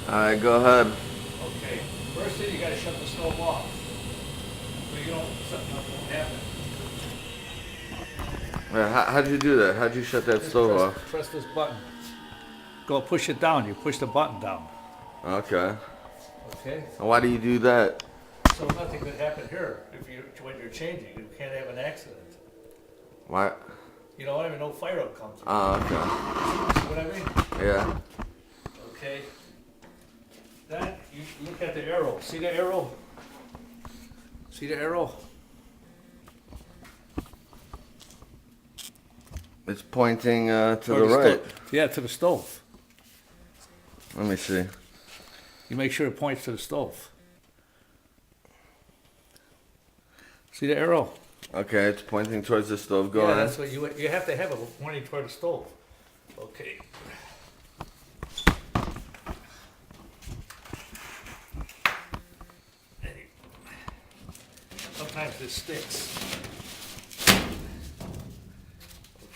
Alright, go ahead. Okay. First thing, you gotta shut the stove off. So you don't, something won't happen. How'd you do that? How'd you shut that Just stove off? press this button. Go push it down. You push the button down. Okay. Okay? And why do you do that? So nothing could happen here when you're changing. You can't have an accident. Why? You know what I mean? No fire will come through. Oh, okay. See what I mean? Yeah. Okay. Then you look at the arrow. See the arrow? See the arrow? It's pointing to the Or right. Yeah, to the stove. Let me see. You make sure it points to the stove. See the arrow? Okay, it's pointing towards the stove. Go Yeah, ahead. that's what you have to have it pointing toward the stove. Okay. Sometimes this sticks.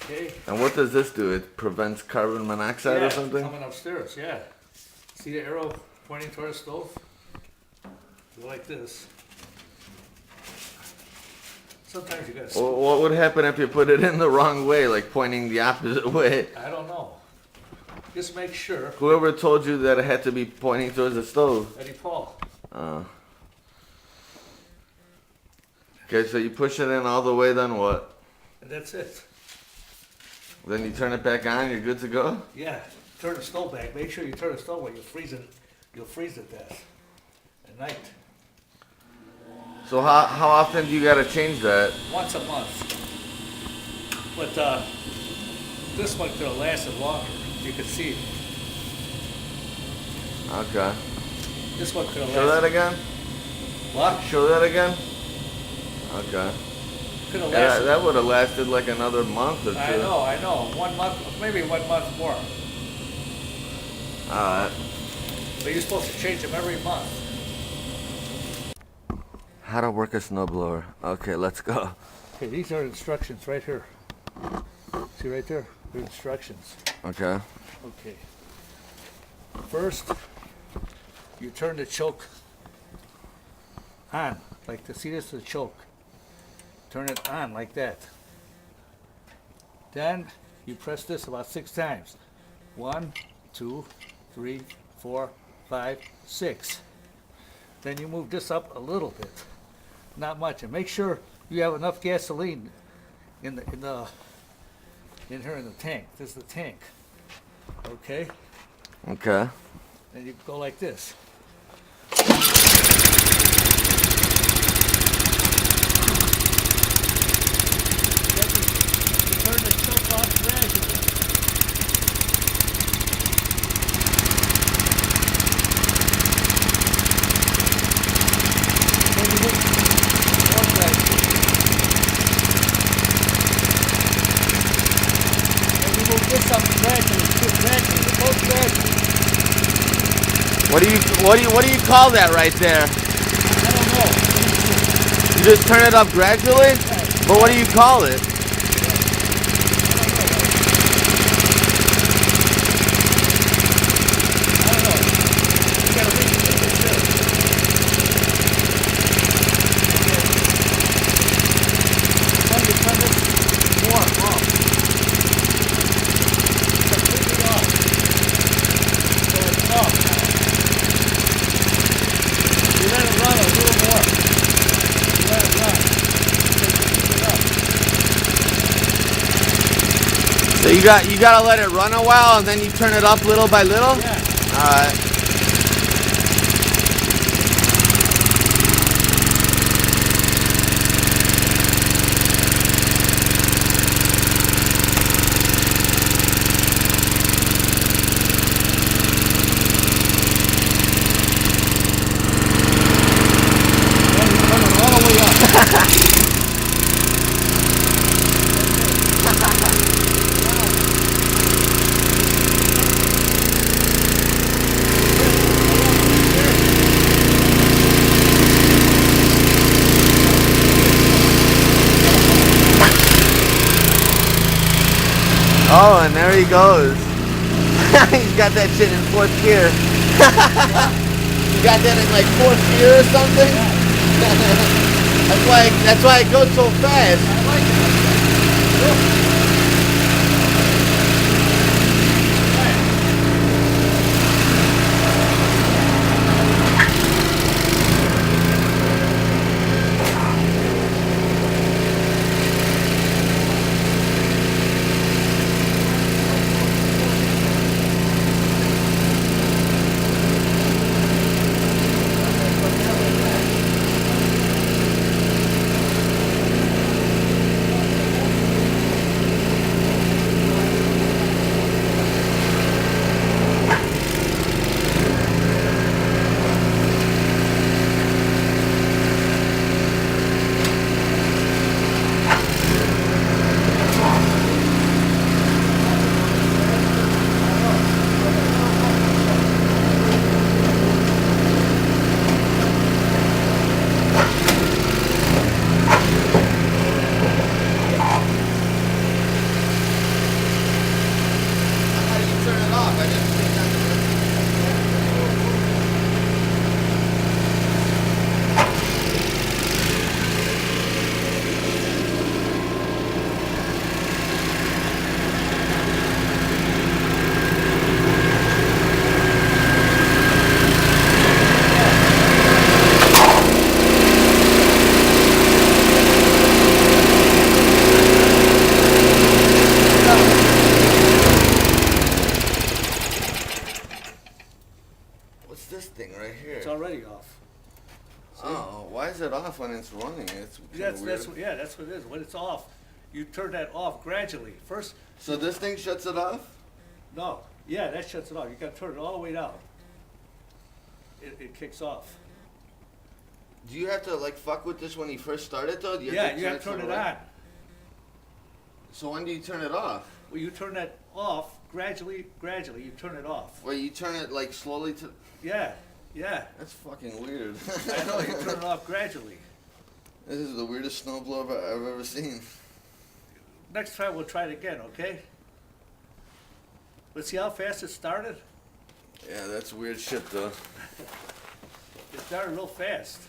Okay. And what does this do? It prevents carbon monoxide Yeah, or something? coming upstairs, yeah. See the arrow pointing toward the stove? Go like this. Sometimes you gotta. Well, what would happen if you put it in the wrong way, like pointing the opposite way? I don't know. Just make sure. Whoever told you that it had to be pointing towards the stove? Eddie Paul. Okay, so you push it in all the way, then what? And that's it. Then you turn it back on, you're good to go? Yeah. Turn the stove back. Make sure you turn the stove when you'll freeze it that at night. So how often do you gotta change that? Once a month. But this one could have lasted longer. You can see it. Okay. This one could have Show that lasted. again? What? Show that again? Okay. Could have Yeah, lasted. that would have lasted like another month or two. I know. 1 month, maybe 1 month more. Alright. But you're supposed to change them every month. How to work a snowblower. Okay, let's go. Okay, these are instructions right here. See right there? They're instructions. Okay. Okay. First, you turn the choke on, like this. See, this is the choke. Turn it on like that. Then you press this about 6 times. 1, 2, 3, 4, 5, 6. Then you move this up a little bit, not much, and make sure you have enough gasoline in here in the tank. This is the tank. Okay. Okay. Then you go like this. Then you turn the choke off gradually. Then you move more gradually. Then you move this up gradually, both gradually. What do you call that right there? I don't know. You just turn it up gradually? But what do you call it? I don't know. You gotta read this. Then you turn this more off. Completely off. So it's off now. You let it run a little more. You let it run. So you keep it up. So you gotta let it run a while and then you turn it up little by little? Yeah. Alright. Then you turn it all the way up. Oh, and there he goes. He's got that shit in 4th gear. You got that in like fourth gear or something? That's why it goes so fast. I like it like that. Look. How do you turn it off? I didn't see that. What's this thing right here? It's already off. Oh, why is it off when it's running? It's kinda weird. That's what it is. When it's off, you turn that off gradually. First, So this thing shuts it off? no, yeah, that shuts it off. You gotta turn it all the way down. It kicks off. Do you have to like fuck with this when you first start it though? Do You have to turn it on. So when do you turn it off? Well, you turn that off gradually. You turn it off. Where you turn it like slowly to. Yeah. That's fucking weird. I know. You turn it off gradually. This is the weirdest snowblower I've ever seen. Next time we'll try it again, okay? Let's see how fast it started. Yeah, that's weird shit though. It started real fast.